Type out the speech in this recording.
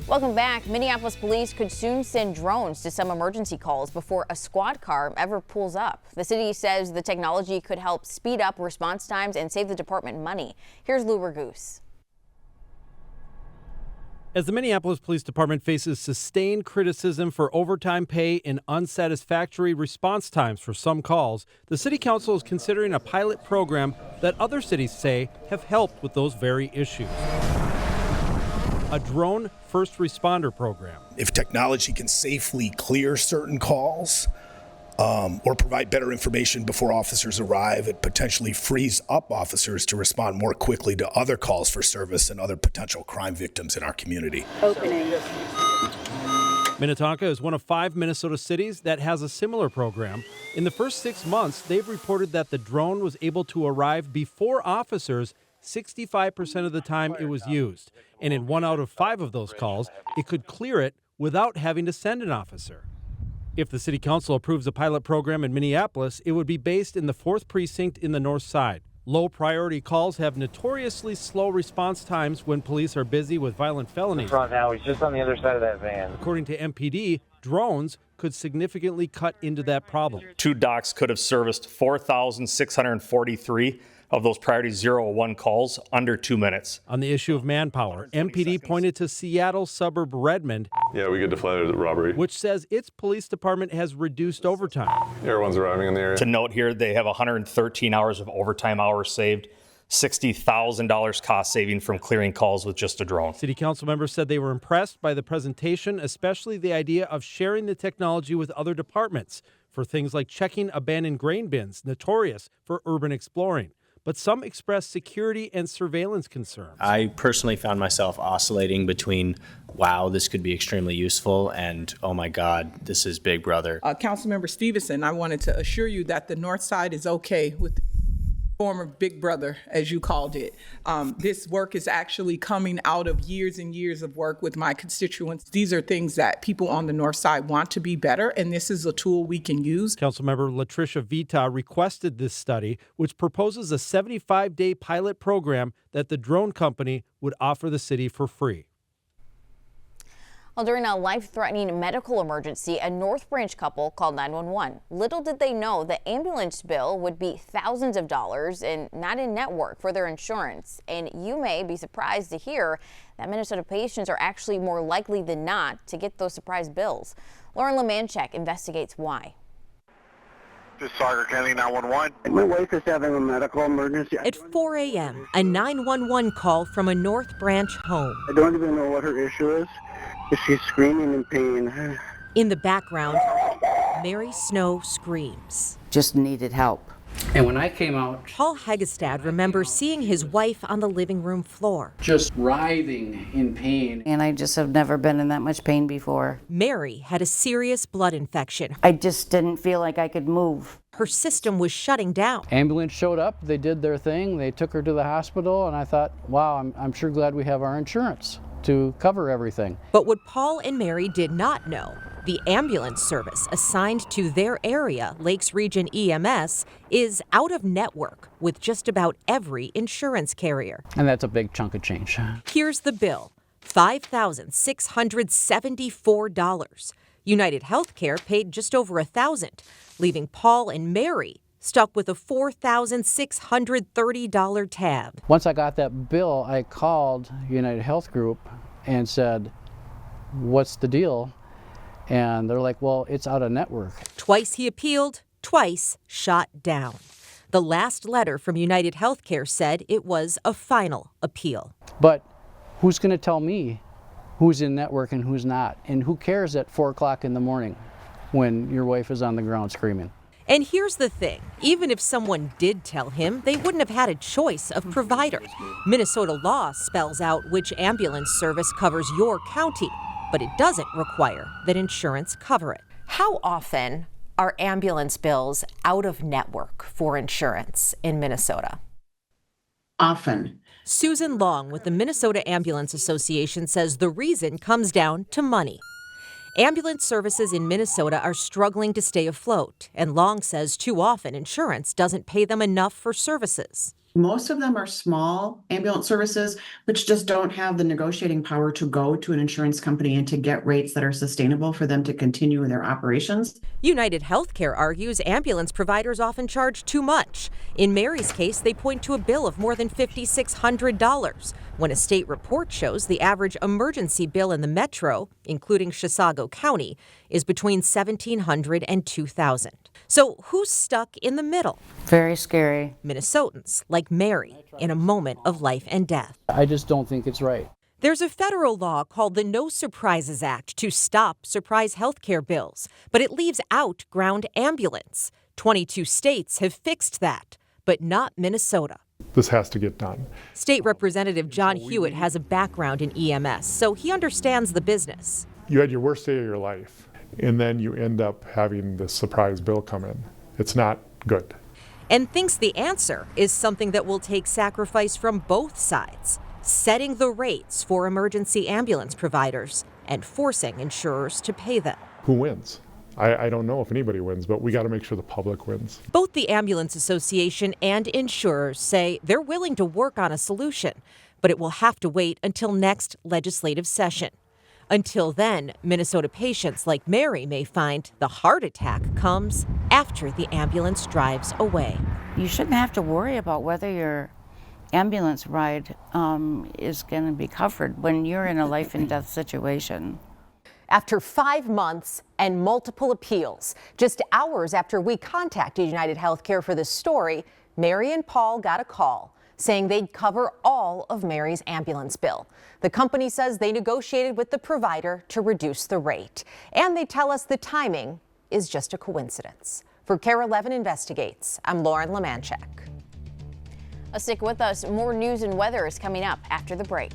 Welcome back. Minneapolis Police could soon send drones to some emergency calls before a squad car ever pulls up. The city says the technology could help speed up response times and save the department money. Here's Lou Ragoose. As the Minneapolis Police Department faces sustained criticism for overtime pay and unsatisfactory response times for some calls, the City Council is considering a pilot program that other cities say have helped with those very issues. A drone first responder program. If technology can safely clear certain calls or provide better information before officers arrive, it potentially frees up officers to respond more quickly to other calls for service and other potential crime victims in our community. Opening. Minnetonka is one of 5 Minnesota cities that has a similar program. In the first 6 months, they've reported that the drone was able to arrive before officers 65% of the time it was used. And in 1 out of 5 of those calls, it could clear it without having to send an officer. If the City Council approves a pilot program in Minneapolis, it would be based in the 4th Precinct in the North Side. Low priority calls have notoriously slow response times when police are busy with violent felonies. Front now, he's just on the other side of that van. According to MPD, drones could significantly cut into that problem. 2 docs could have serviced 4,643 of those priority 001 calls under 2 minutes. On the issue of manpower, MPD pointed to Seattle suburb Redmond. Yeah, we get deflated at robbery. Which says its police department has reduced overtime. Everyone's arriving in the area. To note here, they have 113 hours of overtime hours saved, $60,000 cost saving from clearing calls with just a drone. City council members said they were impressed by the presentation, especially the idea of sharing the technology with other departments for things like checking abandoned grain bins, notorious for urban exploring. But some expressed security and surveillance concerns. I personally found myself oscillating between, wow, this could be extremely useful, and oh my God, this is Big Brother. Councilmember Stevenson, I wanted to assure you that the North Side is okay with the former Big Brother, as you called it. This work is actually coming out of years and years of work with my constituents. These are things that people on the North Side want to be better, and this is a tool we can use. Councilmember Latricia Vita requested this study, which proposes a 75-day pilot program that the drone company would offer the city for free. Well, during a life-threatening medical emergency, a North Branch couple called 911. Little did they know the ambulance bill would be thousands of dollars and not in network for their insurance. And you may be surprised to hear that Minnesota patients are actually more likely than not to get those surprise bills. Lauren Lemanchek investigates why. This is Sauger County 911. My wife is having a medical emergency. At 4 a.m., a 911 call from a North Branch home. I don't even know what her issue is. She's screaming in pain. In the background, Mary Snow screams. Just needed help. And when I came out, Paul Hegestad remembers seeing his wife on the living room floor. Just writhing in pain. And I just have never been in that much pain before. Mary had a serious blood infection. I just didn't feel like I could move. Her system was shutting down. Ambulance showed up, they did their thing, they took her to the hospital, and I thought, wow, I'm sure glad we have our insurance to cover everything. But what Paul and Mary did not know, the ambulance service assigned to their area, Lakes Region EMS, is out of network with just about every insurance carrier. And that's a big chunk of change. Here's the bill, $5,674. United Healthcare paid just over $1,000, leaving Paul and Mary stuck with a $4,630 tab. Once I got that bill, I called United Health Group and said, what's the deal? And they're like, well, it's out of network. Twice he appealed, twice shot down. The last letter from United Healthcare said it was a final appeal. But who's going to tell me who's in network and who's not? And who cares at 4 o'clock in the morning when your wife is on the ground screaming? And here's the thing, even if someone did tell him, they wouldn't have had a choice of provider. Minnesota law spells out which ambulance service covers your county, but it doesn't require that insurance cover it. How often are ambulance bills out of network for insurance in Minnesota? Often. Susan Long with the Minnesota Ambulance Association says the reason comes down to money. Ambulance services in Minnesota are struggling to stay afloat, and Long says too often insurance doesn't pay them enough for services. Most of them are small ambulance services, which just don't have the negotiating power to go to an insurance company and to get rates that are sustainable for them to continue their operations. United Healthcare argues ambulance providers often charge too much. In Mary's case, they point to a bill of more than $5,600, when a state report shows the average emergency bill in the metro, including Chisago County, is between $1,700 and $2,000. So who's stuck in the middle? Very scary. Minnesotans, like Mary, in a moment of life and death. I just don't think it's right. There's a federal law called the No Surprises Act to stop surprise health care bills, but it leaves out ground ambulance. 22 states have fixed that, but not Minnesota. This has to get done. State Representative John Hewitt has a background in EMS, so he understands the business. You had your worst day of your life, and then you end up having this surprise bill come in. It's not good. And thinks the answer is something that will take sacrifice from both sides, setting the rates for emergency ambulance providers and forcing insurers to pay them. Who wins? I don't know if anybody wins, but we got to make sure the public wins. Both the Ambulance Association and insurers say they're willing to work on a solution, but it will have to wait until next legislative session. Until then, Minnesota patients like Mary may find the heart attack comes after the ambulance drives away. You shouldn't have to worry about whether your ambulance ride is going to be covered when you're in a life and death situation. After 5 months and multiple appeals, just hours after we contacted United Healthcare for this story, Mary and Paul got a call saying they'd cover all of Mary's ambulance bill. The company says they negotiated with the provider to reduce the rate. And they tell us the timing is just a coincidence. For KARE 11 Investigates, I'm Lauren Lemanchek. Stick with us. More news and weather is coming up after the break.